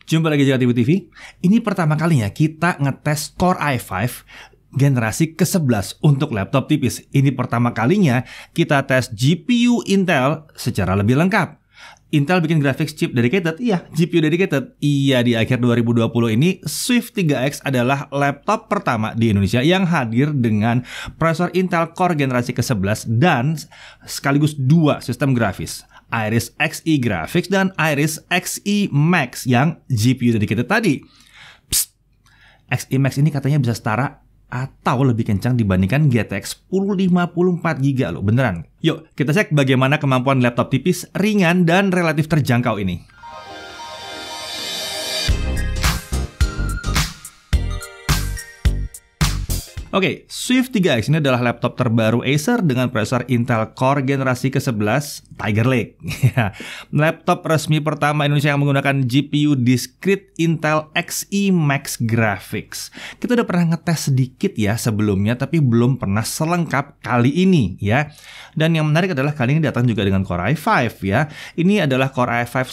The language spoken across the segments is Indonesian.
Jumpa lagi di TV. Ini pertama kalinya kita ngetes Core i5 generasi ke-11 untuk laptop tipis. Ini pertama kalinya kita tes GPU Intel secara lebih lengkap. Intel bikin graphics chip dedicated, iya, GPU dedicated. Iya, di akhir 2020 ini Swift 3X adalah laptop pertama di Indonesia yang hadir dengan prosesor Intel Core generasi ke-11 dan sekaligus dua sistem grafis, Iris Xe Graphics dan Iris Xe Max yang GPU dedicated tadi. Psst, Xe Max ini katanya bisa setara atau lebih kencang dibandingkan GTX 1054GB loh, beneran. Yuk, kita cek bagaimana kemampuan laptop tipis, ringan, dan relatif terjangkau ini. Oke, Swift 3X ini adalah laptop terbaru Acer dengan prosesor Intel Core generasi ke-11 Tiger Lake. Laptop resmi pertama Indonesia yang menggunakan GPU Discrete Intel Xe Max Graphics. Kita udah pernah ngetes sedikit ya sebelumnya, tapi belum pernah selengkap kali ini ya. Dan yang menarik adalah kali ini datang juga dengan Core i5 ya. Ini adalah Core i5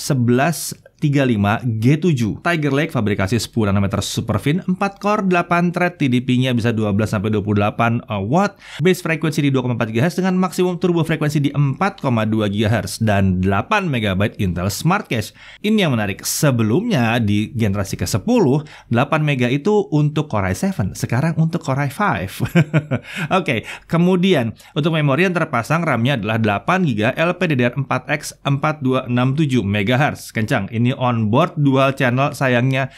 1135G7 Tiger Lake, fabrikasi 10 nanometer Superfin, 4 core, 8 thread, TDP-nya bisa 12-28 watt, base frekuensi di 2,4 GHz dengan maksimum turbo frekuensi di 4,2 GHz dan 8 MB Intel Smart Cache. Ini yang menarik, sebelumnya di generasi ke-10 8 MB itu untuk Core i7, sekarang untuk Core i5. Oke, kemudian untuk memori yang terpasang RAM-nya adalah 8 GB LPDDR4X 4267 MHz. Kencang, ini onboard dual channel, sayangnya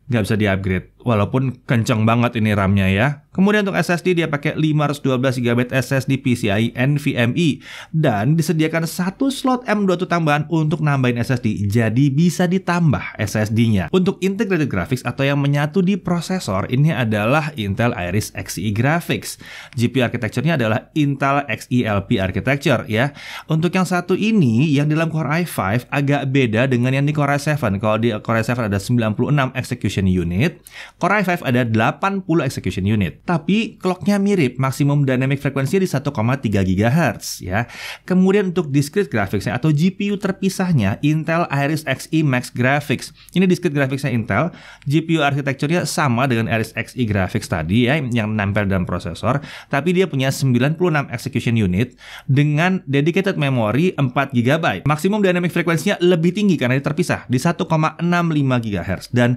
nggak bisa di-upgrade. Walaupun kenceng banget ini RAM-nya ya. Kemudian untuk SSD dia pakai 512 GB SSD PCIe NVMe dan disediakan satu slot M.2 tambahan untuk nambahin SSD. Jadi bisa ditambah SSD-nya. Untuk integrated graphics atau yang menyatu di prosesor, ini adalah Intel Iris Xe Graphics. GPU architecture-nya adalah Intel XELP architecture ya. Untuk yang satu ini yang dalam Core i5 agak beda dengan yang di Core i7. Kalau di Core i7 ada 96 execution unit, Core i5 ada 80 execution unit. Tapi clock-nya mirip, maksimum dynamic frekuensinya di 1,3 GHz ya. Kemudian untuk discrete graphics atau GPU terpisahnya Intel Iris Xe Max Graphics. Ini discrete graphics-nya Intel, GPU architecture-nya sama dengan Iris Xe Graphics tadi ya yang nempel dalam prosesor, tapi dia punya 96 execution unit dengan dedicated memory 4 GB. Maksimum dynamic frekuensinya lebih tinggi karena dia terpisah di 1,65 GHz dan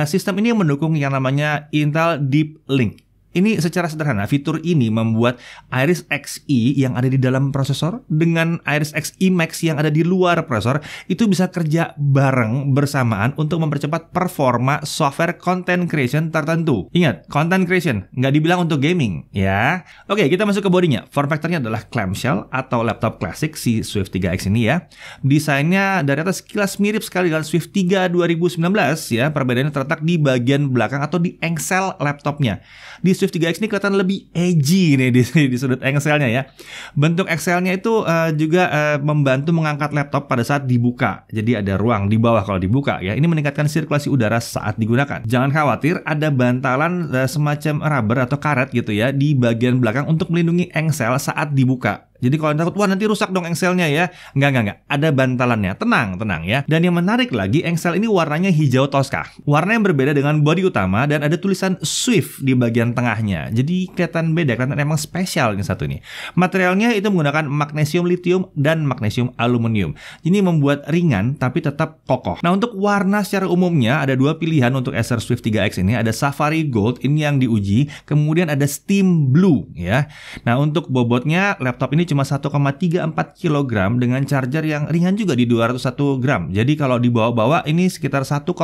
sistem ini mendukung yang namanya Intel Deep Link. Ini secara sederhana, fitur ini membuat Iris Xe yang ada di dalam prosesor dengan Iris Xe Max yang ada di luar prosesor itu bisa kerja bareng bersamaan untuk mempercepat performa software content creation tertentu. Ingat, content creation nggak dibilang untuk gaming ya. Oke, kita masuk ke bodinya. Form factor-nya adalah clamshell atau laptop klasik si Swift 3X ini ya. Desainnya dari atas sekilas mirip sekali dengan Swift 3 2019 ya. Perbedaannya terletak di bagian belakang atau di engsel laptopnya. Di Swift 3X ini kelihatan lebih edgy nih di sudut engselnya ya. Bentuk engselnya itu juga membantu mengangkat laptop pada saat dibuka. Jadi ada ruang di bawah kalau dibuka ya. Ini meningkatkan sirkulasi udara saat digunakan. Jangan khawatir, ada bantalan semacam rubber atau karet gitu ya di bagian belakang untuk melindungi engsel saat dibuka. Jadi kalau takut, wah nanti rusak dong engselnya ya. Enggak. Ada bantalannya. Tenang ya. Dan yang menarik lagi, engsel ini warnanya hijau toska. Warna yang berbeda dengan bodi utama dan ada tulisan Swift di bagian tengahnya. Jadi kelihatan beda, kelihatan emang spesial ini satu nih. Materialnya itu menggunakan magnesium lithium dan magnesium aluminium. Ini membuat ringan tapi tetap kokoh. Nah untuk warna secara umumnya ada dua pilihan untuk Acer Swift 3X ini. Ada Safari Gold, ini yang diuji. Kemudian ada Steam Blue ya. Nah untuk bobotnya laptop ini cuma 1,34 kg dengan charger yang ringan juga di 201 gram. Jadi kalau dibawa-bawa ini sekitar 1,5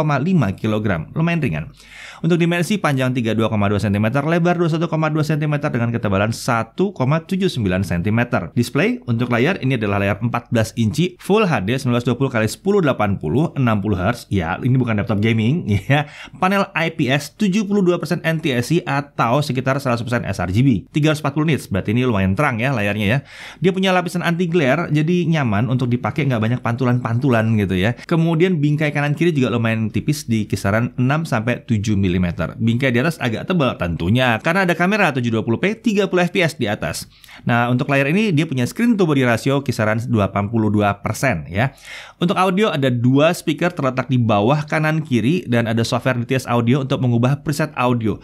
kg. Lumayan ringan. Untuk dimensi panjang 32,2 cm, lebar 21,2 cm dengan ketebalan 1,79 cm. Display untuk layar ini adalah layar 14 inci Full HD 1920x1080 60 Hz. Ya, ini bukan laptop gaming ya. Panel IPS 72% NTSC atau sekitar 100% sRGB. 340 nits, berarti ini lumayan terang ya layarnya ya. Dia punya lapisan anti glare, jadi nyaman untuk dipakai, nggak banyak pantulan-pantulan gitu ya. Kemudian bingkai kanan kiri juga lumayan tipis di kisaran 6-7 mm. mm. Bingkai di atas agak tebal tentunya karena ada kamera 720p 30 fps di atas. Nah, untuk layar ini dia punya screen to body ratio kisaran 82% ya. Untuk audio ada 2 speaker terletak di bawah kanan kiri dan ada software DTS Audio untuk mengubah preset audio.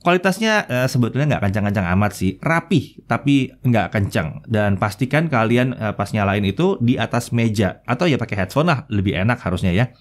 Kualitasnya sebetulnya nggak kencang-kencang amat sih, rapih tapi nggak kencang. Dan pastikan kalian pas nyalain itu di atas meja atau ya pakai headphone lah, lebih enak harusnya ya.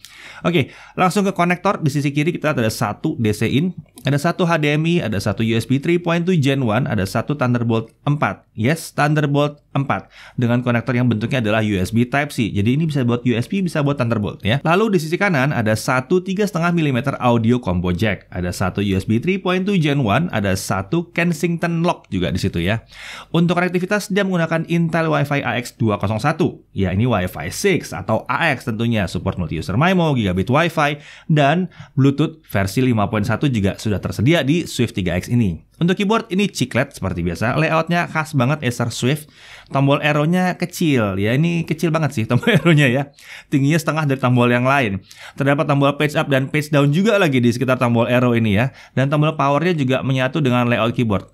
Oke, langsung ke konektor. Di sisi kiri kita ada satu DC in, ada satu HDMI, ada satu USB 3.2 Gen 1, ada satu Thunderbolt 4. Yes, Thunderbolt 4 dengan konektor yang bentuknya adalah USB Type-C. Jadi ini bisa buat USB, bisa buat Thunderbolt ya. Lalu di sisi kanan ada satu 3,5 mm audio combo jack, ada satu USB 3.2 Gen 1, ada satu Kensington lock juga di situ ya. Untuk konektivitas dia menggunakan Intel Wi-Fi AX201. Ya, ini Wi-Fi 6 atau AX tentunya, support multi-user MIMO, gigabit Wi-Fi, dan Bluetooth versi 5.1 juga sudah tersedia di Swift 3X ini. Untuk keyboard ini chiclet seperti biasa, layoutnya khas banget Acer Swift. Tombol arrow-nya kecil, ya ini kecil banget sih tombol arrow-nya ya. Tingginya setengah dari tombol yang lain. Terdapat tombol page up dan page down juga lagi di sekitar tombol arrow ini ya. Dan tombol power-nya juga menyatu dengan layout keyboard.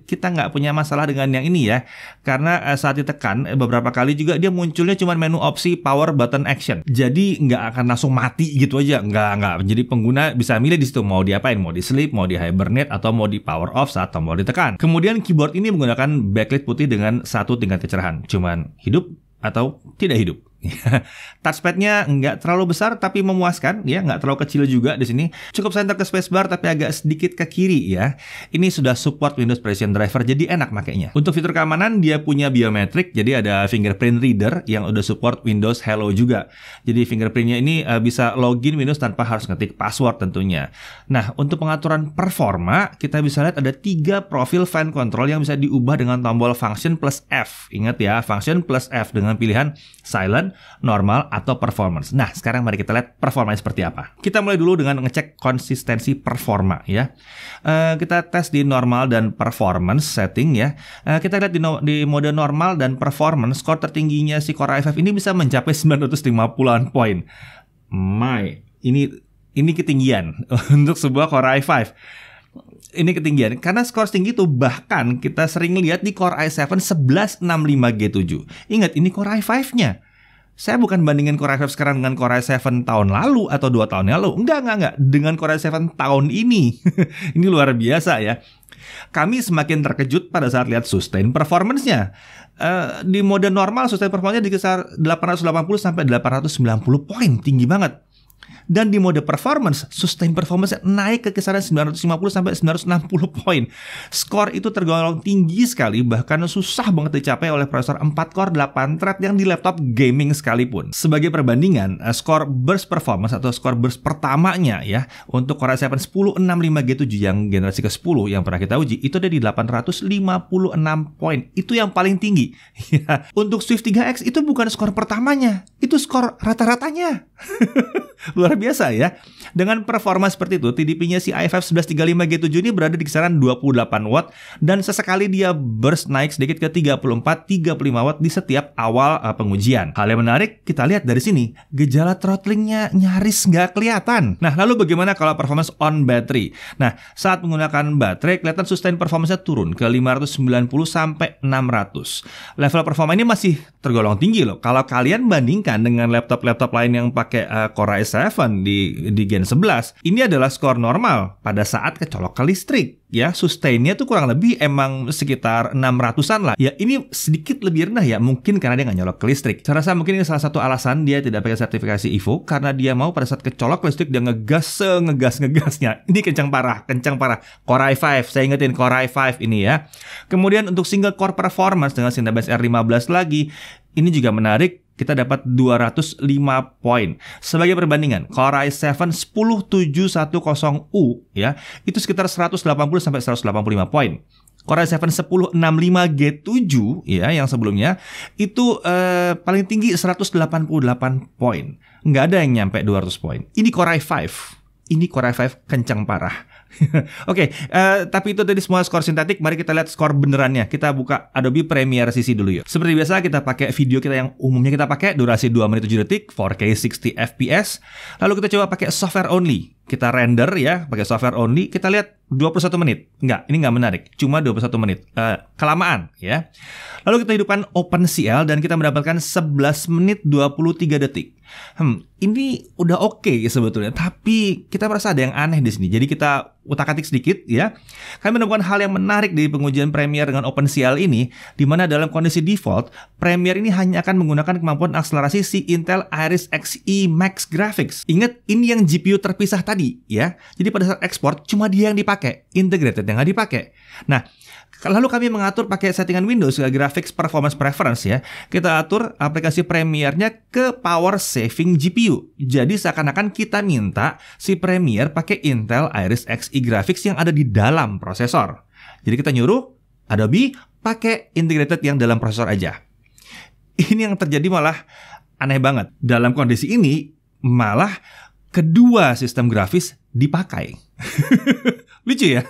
Kita nggak punya masalah dengan yang ini ya, karena saat ditekan beberapa kali juga dia munculnya cuma menu opsi power button action. Jadi nggak akan langsung mati gitu aja, nggak. Jadi pengguna bisa milih di situ mau diapain, mau di sleep, mau di hibernate, atau mau di power off saat tombol ditekan. Kemudian keyboard ini menggunakan backlit putih dengan satu tingkat kecerahan. Cuman hidup atau tidak hidup. Touchpad-nya nggak terlalu besar tapi memuaskan ya, nggak terlalu kecil juga di sini. Cukup center ke spacebar tapi agak sedikit ke kiri ya. Ini sudah support Windows Precision Driver jadi enak makainya. Untuk fitur keamanan dia punya biometrik, jadi ada fingerprint reader yang udah support Windows Hello juga. Jadi fingerprintnya ini bisa login Windows tanpa harus ngetik password tentunya. Nah, untuk pengaturan performa kita bisa lihat ada 3 profil fan control yang bisa diubah dengan tombol function plus F. Ingat ya, function plus F dengan pilihan silent, normal, atau performance. Nah, sekarang mari kita lihat performanya seperti apa. Kita mulai dulu dengan ngecek konsistensi performa ya. Kita tes di normal dan performance setting ya. Kita lihat di mode normal dan performance, skor tertingginya si Core i5 ini bisa mencapai 950-an poin. Ini ketinggian untuk sebuah Core i5. Ini ketinggian karena skor tinggi itu bahkan kita sering lihat di Core i7 1165G7. Ingat, ini Core i5-nya. Saya bukan bandingin Core i5 sekarang dengan Core i7 tahun lalu atau 2 tahun yang lalu. Enggak. Dengan Core i7 tahun ini. Ini luar biasa ya. Kami semakin terkejut pada saat lihat sustain performance-nya. Di mode normal sustain performance-nya di kisaar 880 sampai 890 poin, tinggi banget. Dan di mode performance, sustain performance naik ke kisaran 950 sampai 960 poin. Skor itu tergolong tinggi sekali, bahkan susah banget dicapai oleh prosesor 4 core 8 thread yang di laptop gaming sekalipun. Sebagai perbandingan, skor burst performance atau skor burst pertamanya ya, untuk Core i7 1065G7 yang generasi ke-10 yang pernah kita uji, itu ada di 856 poin. Itu yang paling tinggi. Untuk Swift 3X itu bukan skor pertamanya, itu skor rata-ratanya. Luar biasa ya. Dengan performa seperti itu, TDP-nya si i5 1135G7 ini berada di kisaran 28 watt dan sesekali dia burst naik sedikit ke 34-35 watt di setiap awal pengujian. Hal yang menarik kita lihat dari sini, gejala throttling-nya nyaris nggak kelihatan. Nah, lalu bagaimana kalau performance on battery? Nah, saat menggunakan baterai kelihatan sustain performance-nya turun ke 590 sampai 600. Level performa ini masih tergolong tinggi loh. Kalau kalian bandingkan dengan laptop-laptop lain yang pakai Core i7 di Gen 11, ini adalah skor normal pada saat kecolok ke listrik. Ya, sustainnya tuh kurang lebih emang sekitar 600-an lah. Ya, ini sedikit lebih rendah ya, mungkin karena dia nggak nyolok ke listrik. Saya rasa mungkin ini salah satu alasan dia tidak pakai sertifikasi IVO, karena dia mau pada saat kecolok ke listrik dia ngegas-ngegasnya. Ini kencang parah. Core i5, saya ingetin Core i5 ini ya. Kemudian untuk single core performance dengan Cinebench R15 lagi, ini juga menarik. Kita dapat 205 poin. Sebagai perbandingan, Core i7 10710U ya, itu sekitar 180 sampai 185 poin. Core i7 1065G7 ya, yang sebelumnya itu paling tinggi 188 poin. Nggak ada yang nyampe 200 poin. Ini Core i5. Ini Core i5 kencang parah. Oke, tapi itu tadi semua skor sintetik. Mari kita lihat skor benerannya. Kita buka Adobe Premiere CC dulu yuk. Seperti biasa kita pakai video kita yang umumnya kita pakai, durasi 2 menit 7 detik, 4K 60 fps. Lalu kita coba pakai software only. Kita render ya, pakai software only. Kita lihat 21 menit. Enggak, ini nggak menarik. Cuma 21 menit. Kelamaan ya. Lalu kita hidupkan OpenCL dan kita mendapatkan 11 menit 23 detik. Ini udah oke sebetulnya, tapi kita merasa ada yang aneh di sini. Jadi kita utak-atik sedikit ya. Kami menemukan hal yang menarik di pengujian Premiere dengan OpenCL ini, di mana dalam kondisi default, Premiere ini hanya akan menggunakan kemampuan akselerasi si Intel Iris Xe Max Graphics. Ingat, ini yang GPU terpisah tadi ya. Jadi pada saat ekspor cuma dia yang dipakai, integrated yang nggak dipakai. Nah, lalu kami mengatur pakai settingan Windows Graphics Performance Preference ya. Kita atur aplikasi Premiere-nya ke power saving GPU. Jadi seakan-akan kita minta si Premiere pakai Intel Iris Xe Graphics yang ada di dalam prosesor. Jadi kita nyuruh Adobe pakai integrated yang dalam prosesor aja. Ini yang terjadi malah aneh banget. Dalam kondisi ini malah kedua sistem grafis dipakai. Lucu ya.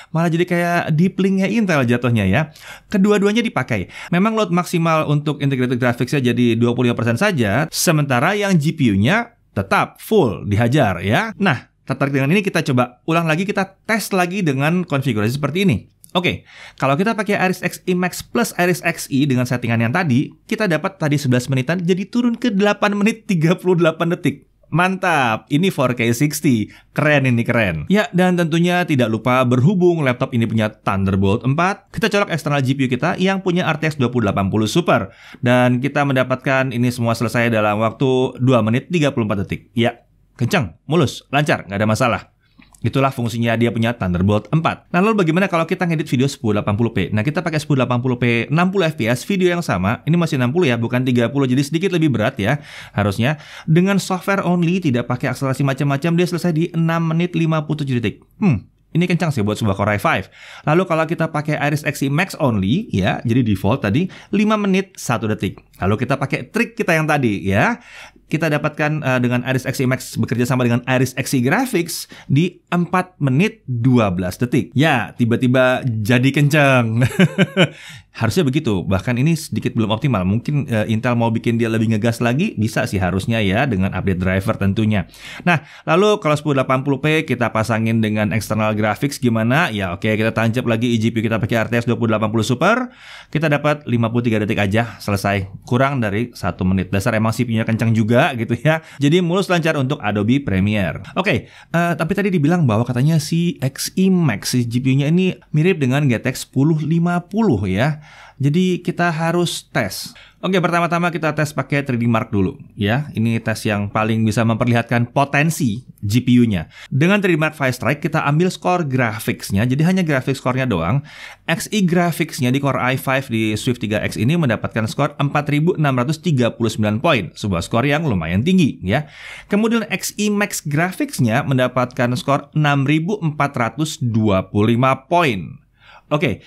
Malah jadi kayak deep link-nya Intel jatuhnya ya. Kedua-duanya dipakai. Memang load maksimal untuk integrated graphics-nya jadi 25% saja, sementara yang GPU-nya tetap full dihajar ya. Nah, tertarik dengan ini kita coba ulang lagi, kita tes lagi dengan konfigurasi seperti ini. Oke, kalau kita pakai Iris Xe Max plus Iris Xe dengan settingan yang tadi, kita dapat tadi 11 menitan jadi turun ke 8 menit 38 detik. Mantap, ini 4K 60, keren ini keren. Ya, dan tentunya tidak lupa berhubung laptop ini punya Thunderbolt 4, kita colok eksternal GPU kita yang punya RTX 2080 Super. Dan kita mendapatkan ini semua selesai dalam waktu 2 menit 34 detik. Ya, kencang, mulus, lancar, nggak ada masalah. Itulah fungsinya dia punya Thunderbolt 4. Nah, lalu bagaimana kalau kita ngedit video 1080p? Nah, kita pakai 1080p 60 fps, video yang sama. Ini masih 60 ya, bukan 30, jadi sedikit lebih berat ya harusnya. Dengan software only, tidak pakai akselerasi macam-macam, dia selesai di 6 menit 57 detik. Ini kencang sih buat sebuah Core i5. Lalu kalau kita pakai Iris Xe Max only ya, jadi default tadi 5 menit 1 detik. Lalu kita pakai trik kita yang tadi ya. Kita dapatkan dengan Iris Xe Max bekerja sama dengan Iris Xe Graphics di 4 menit 12 detik. Ya, tiba-tiba jadi kencang. Harusnya begitu, bahkan ini sedikit belum optimal. Mungkin Intel mau bikin dia lebih ngegas lagi, bisa sih harusnya ya, dengan update driver tentunya. Nah, lalu kalau 1080p kita pasangin dengan external graphics gimana? Ya oke, kita tancap lagi eGPU kita pakai RTX 2080 Super. Kita dapat 53 detik aja, selesai. Kurang dari 1 menit. Dasar emang CPU-nya kencang juga gitu ya. Jadi mulus lancar untuk Adobe Premiere. Oke, tapi tadi dibilang bahwa katanya si Xe Max, si GPU-nya ini mirip dengan GTX 1050 ya. Jadi kita harus tes. Oke, pertama-tama kita tes pakai 3D Mark dulu ya. Ini tes yang paling bisa memperlihatkan potensi GPU-nya. Dengan 3D Mark Fire Strike kita ambil skor grafiksnya. Jadi hanya grafik skornya doang. Xe Graphics-nya di Core i5 di Swift 3X ini mendapatkan skor 4.639 poin. Sebuah skor yang lumayan tinggi ya. Kemudian Xe Max Graphics-nya mendapatkan skor 6.425 poin. Oke,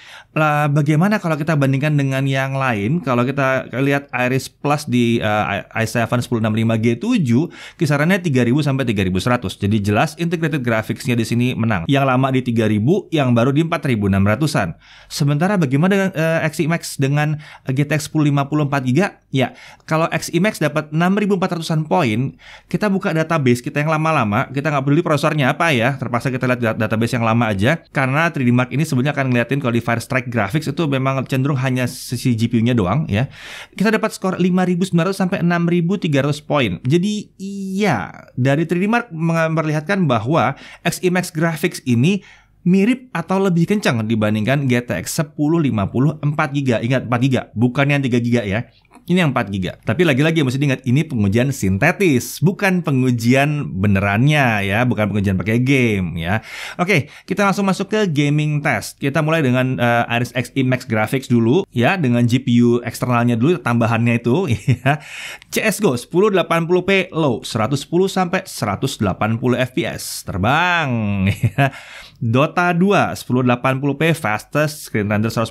bagaimana kalau kita bandingkan dengan yang lain? Kalau kita lihat Iris Plus di i7 1065G7, kisarannya 3000 sampai 3100. Jadi jelas integrated graphics-nya di sini menang. Yang lama di 3000, yang baru di 4600-an. Sementara bagaimana dengan Xe Max dengan GTX 1050 4GB? Ya, kalau Xe Max dapat 6400-an poin, kita buka database kita yang lama-lama, kita nggak peduli prosesornya apa ya, terpaksa kita lihat database yang lama aja, karena 3D Mark ini sebenarnya akan ngeliat kalau di Fire Strike Graphics itu memang cenderung hanya sisi GPU-nya doang ya. Kita dapat skor 5.900 sampai 6.300 poin. Jadi iya, dari 3D Mark memperlihatkan bahwa Xe Max Graphics ini mirip atau lebih kencang dibandingkan GTX 1050 4GB. Ingat 4GB, bukan yang 3GB ya. Ini yang 4GB. Tapi lagi-lagi mesti diingat, ini pengujian sintetis, bukan pengujian benerannya ya, bukan pengujian pakai game ya. Oke, kita langsung masuk ke gaming test. Kita mulai dengan Iris Xe Max Graphics dulu ya, dengan GPU eksternalnya dulu, tambahannya itu ya. CS:GO 1080p low, 110 sampai 180 fps. Terbang ya. Dota 2 1080p fastest, screen render 100%,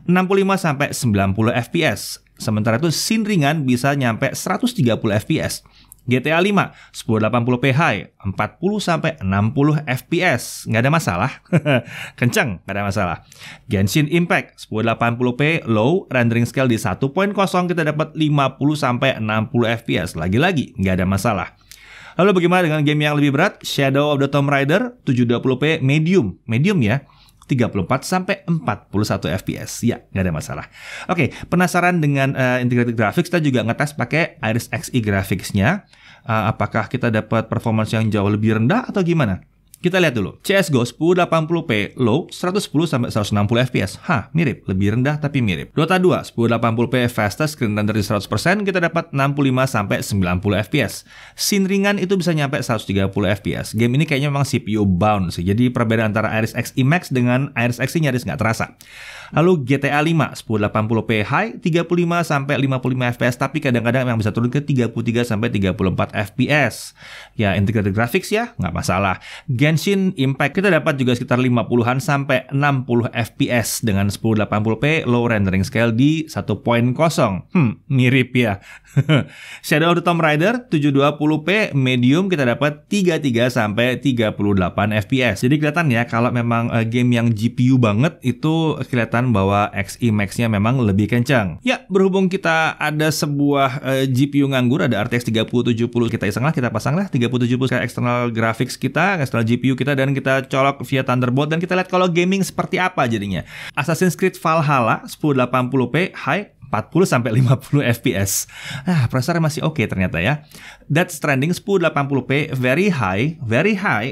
65 sampai 90 fps. Sementara itu scene ringan bisa nyampe 130 fps. GTA 5 1080p high 40-60 fps, nggak ada masalah. Kenceng, nggak ada masalah. Genshin Impact 1080p low rendering scale di 1.0 kita dapat 50-60 fps, lagi-lagi nggak ada masalah. Lalu bagaimana dengan game yang lebih berat? Shadow of the Tomb Raider 720p medium ya, 34-41 fps, ya nggak ada masalah. Oke, penasaran dengan integrated graphics? Kita juga ngetes pakai Iris Xe graphics-nya. Apakah kita dapat performance yang jauh lebih rendah atau gimana? Kita lihat dulu. CSGO 1080p low 110-160 fps. Mirip, lebih rendah tapi mirip. Dota 2 1080p fastest screen render di 100%, kita dapat 65-90 fps. Scene ringan itu bisa nyampe 130 fps. Game ini kayaknya memang CPU bound sih. Jadi perbedaan antara Iris Xe Max dengan Iris Xe nyaris nggak terasa. Lalu GTA 5 1080p high 35-55 fps, tapi kadang-kadang yang bisa turun ke 33-34 fps. Ya, integrated graphics ya, nggak masalah. Genshin Impact kita dapat juga sekitar 50-an sampai 60 fps dengan 1080p low rendering scale di 1.0. Mirip ya. Shadow of the Tomb Raider 720p medium kita dapat 33 sampai 38 fps. Jadi kelihatan ya kalau memang game yang GPU banget itu kelihatan bahwa Xe Max-nya memang lebih kencang. Ya, berhubung kita ada sebuah GPU nganggur, ada RTX 3070, kita iseng lah, kita pasang lah 3070 ke external graphics kita, external GPU kita, dan kita colok via Thunderbolt, dan kita lihat kalau gaming seperti apa jadinya. Assassin's Creed Valhalla 1080p high 40-50 fps. Prosesor masih oke ternyata ya. Death Stranding 1080p very high,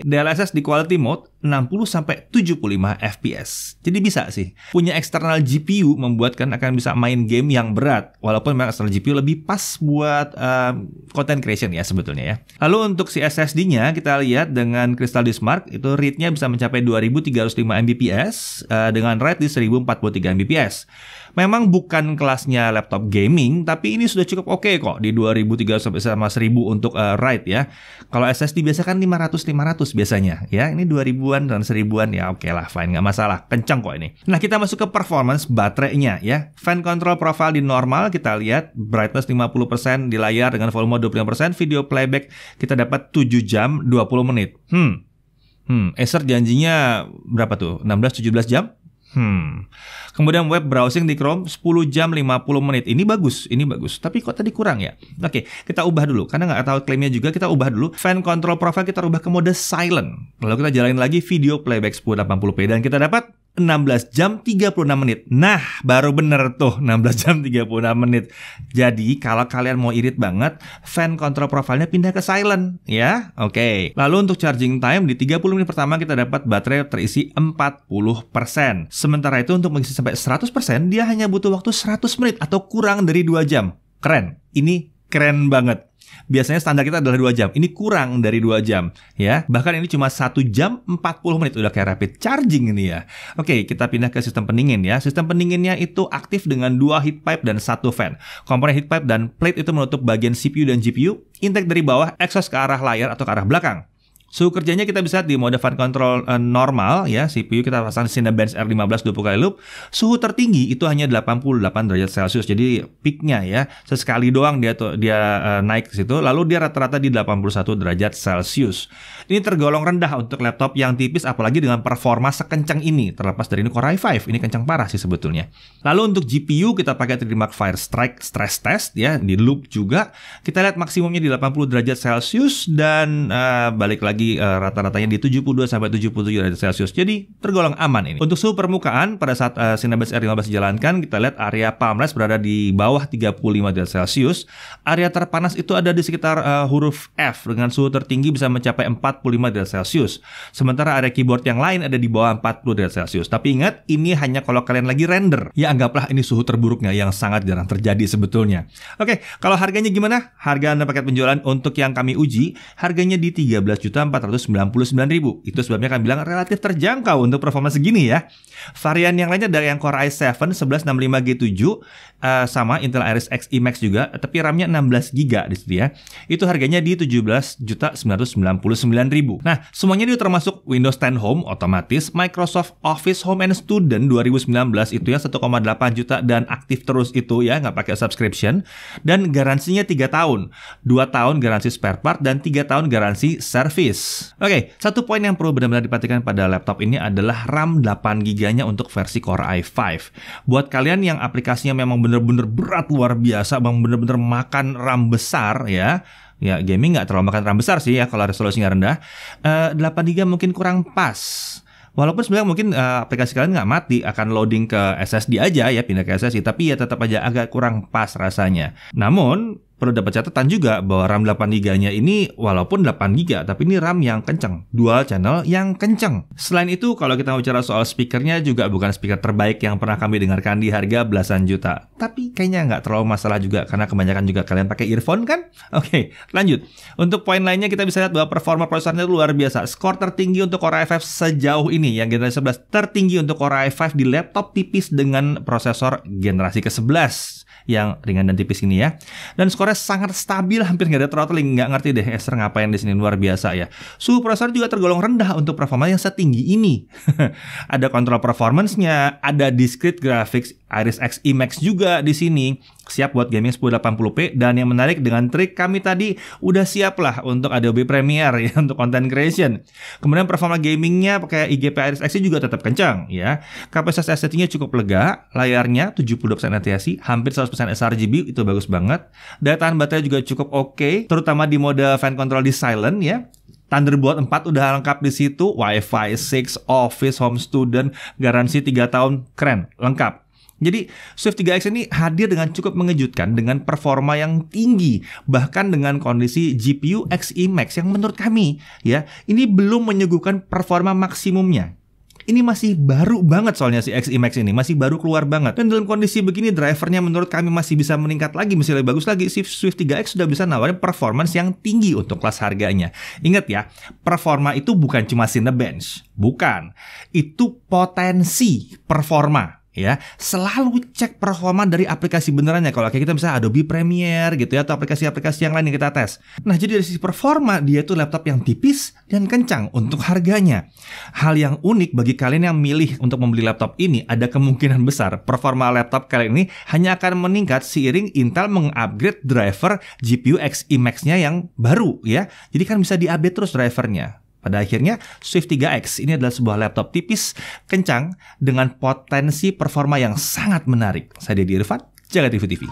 DLSS di quality mode 60-75 fps. Jadi bisa sih. Punya external GPU membuatkan akan bisa main game yang berat, walaupun memang external GPU lebih pas buat content creation ya sebetulnya ya. Lalu untuk si SSD-nya kita lihat dengan Crystal Disk Mark itu read-nya bisa mencapai 2305 Mbps dengan write di 1043 Mbps. Memang bukan kelasnya laptop gaming, tapi ini sudah cukup oke kok di 2300 sama 1000 untuk write ya. Kalau SSD biasa kan 500 biasanya ya. Ini 2000-an dan 1000-an ya, oke lah, fine, nggak masalah. Kencang kok ini. Nah, kita masuk ke performance baterainya ya. Fan control profile di normal kita lihat brightness 50% di layar dengan volume 25%, video playback kita dapat 7 jam 20 menit. Acer janjinya berapa tuh? 16-17 jam? Kemudian web browsing di Chrome 10 jam 50 menit. Ini bagus. Tapi kok tadi kurang ya? Oke, kita ubah dulu. Karena nggak tahu klaimnya juga, kita ubah dulu. Fan control profile kita ubah ke mode silent. Lalu kita jalanin lagi video playback 1080p dan kita dapat 16 jam 36 menit. Nah, baru bener tuh 16 jam 36 menit. Jadi, kalau kalian mau irit banget, fan control profile-nya pindah ke silent ya. Oke. Lalu untuk charging time di 30 menit pertama kita dapat baterai terisi 40%. Sementara itu untuk mengisi sampai 100%, dia hanya butuh waktu 100 menit atau kurang dari 2 jam. Keren. Ini keren banget. Biasanya standar kita adalah 2 jam. Ini kurang dari 2 jam ya. Bahkan ini cuma 1 jam 40 menit. Udah kayak rapid charging ini ya. Oke, kita pindah ke sistem pendingin ya. Sistem pendinginnya itu aktif dengan 2 heat pipe dan 1 fan. Komponen heat pipe dan plate itu menutup bagian CPU dan GPU. Intake dari bawah, exhaust ke arah layar atau ke arah belakang. Suhu kerjanya kita bisa di mode fan control normal ya. CPU kita pasang Cinebench R15 20 kali loop. Suhu tertinggi itu hanya 88 derajat Celcius. Jadi peaknya ya, sesekali doang dia naik ke situ. Lalu dia rata-rata di 81 derajat Celcius. Ini tergolong rendah untuk laptop yang tipis, apalagi dengan performa sekencang ini. Terlepas dari ini Core i5, ini kencang parah sih sebetulnya. Lalu untuk GPU kita pakai 3D Mark Firestrike stress test ya, di loop juga. Kita lihat maksimumnya di 80 derajat Celcius dan balik lagi rata-ratanya di 72 sampai 77 derajat Celcius. Jadi tergolong aman ini. Untuk suhu permukaan pada saat Cinebench R15 dijalankan, kita lihat area palm rest berada di bawah 35 derajat Celcius. Area terpanas itu ada di sekitar huruf F dengan suhu tertinggi bisa mencapai 45 derajat Celcius. Sementara area keyboard yang lain ada di bawah 40 derajat Celcius. Tapi ingat, ini hanya kalau kalian lagi render. Ya anggaplah ini suhu terburuknya yang sangat jarang terjadi sebetulnya. Oke, kalau harganya gimana? Harga dan paket penjualan untuk yang kami uji, harganya di 13.499.000 499.000. Itu sebabnya kami bilang relatif terjangkau untuk performa segini ya. Varian yang lainnya ada yang Core i7 1165G7 sama Intel Iris Xe Max juga, tapi RAM-nya 16GB di situ ya. Itu harganya di 17.999.000. Nah, semuanya itu termasuk Windows 10 Home otomatis, Microsoft Office Home and Student 2019 itu ya 1,8 juta dan aktif terus itu ya, nggak pakai subscription, dan garansinya 3 tahun. 2 tahun garansi spare part dan 3 tahun garansi service. Oke, satu poin yang perlu benar-benar diperhatikan pada laptop ini adalah RAM 8GB-nya untuk versi Core i5. Buat kalian yang aplikasinya memang benar-benar berat luar biasa, benar-benar makan RAM besar ya. Ya, gaming nggak terlalu makan RAM besar sih ya kalau resolusinya rendah. 8GB mungkin kurang pas. Walaupun sebenarnya mungkin aplikasi kalian nggak mati, akan loading ke SSD aja ya, pindah ke SSD, tapi ya tetap aja agak kurang pas rasanya. Namun, perlu dapat catatan juga bahwa RAM 8GB-nya ini walaupun 8GB, tapi ini RAM yang kenceng, dual channel yang kenceng. Selain itu, kalau kita bicara soal speakernya juga bukan speaker terbaik yang pernah kami dengarkan di harga belasan juta. Tapi kayaknya nggak terlalu masalah juga, karena kebanyakan juga kalian pakai earphone kan? Oke, lanjut. Untuk poin lainnya kita bisa lihat bahwa performa prosesornya luar biasa. Skor tertinggi untuk Core i5 sejauh ini, yang generasi 11 tertinggi untuk Core i5 di laptop tipis dengan prosesor generasi ke-11 yang ringan dan tipis ini ya. Dan skornya sangat stabil, hampir nggak ada throttling. Nggak ngerti deh Acer ngapain di sini, luar biasa ya. Suhu prosesor juga tergolong rendah untuk performa yang setinggi ini. Ada kontrol performance-nya, ada discrete graphics Iris Xe Max juga di sini. Siap buat gaming 1080p, dan yang menarik dengan trik kami tadi udah siap lah untuk Adobe Premiere ya, untuk content creation. Kemudian performa gamingnya pakai IGP Iris Xe juga tetap kencang ya. Kapasitas SSD-nya cukup lega, layarnya 72% ATSC, hampir 100% sRGB, itu bagus banget. Daya tahan baterai juga cukup oke, terutama di mode fan control di silent ya. Thunderbolt 4 udah lengkap di situ, Wi-Fi 6, Office Home Student, garansi 3 tahun, keren, lengkap. Jadi Swift 3X ini hadir dengan cukup mengejutkan dengan performa yang tinggi, bahkan dengan kondisi GPU Xe Max yang menurut kami ya, ini belum menyuguhkan performa maksimumnya. Ini masih baru banget soalnya si Xe Max ini, masih baru keluar banget. Dan dalam kondisi begini drivernya menurut kami masih bisa meningkat lagi, masih lebih bagus lagi. Si Swift 3X sudah bisa nawarin performance yang tinggi untuk kelas harganya. Ingat ya, performa itu bukan cuma Cinebench, bukan. Itu potensi performa. Ya, selalu cek performa dari aplikasi benerannya. Kalau kayak kita bisa Adobe Premiere gitu ya, atau aplikasi-aplikasi yang lain yang kita tes. Nah, jadi dari sisi performa dia itu laptop yang tipis dan kencang untuk harganya. Hal yang unik bagi kalian yang milih untuk membeli laptop ini, ada kemungkinan besar performa laptop kalian ini hanya akan meningkat seiring Intel mengupgrade driver GPU Xe Max-nya yang baru ya. Jadi kan bisa diupdate terus drivernya. Pada akhirnya, Swift 3X ini adalah sebuah laptop tipis, kencang, dengan potensi performa yang sangat menarik. Saya Deddy Irfan, Jagat Review TV.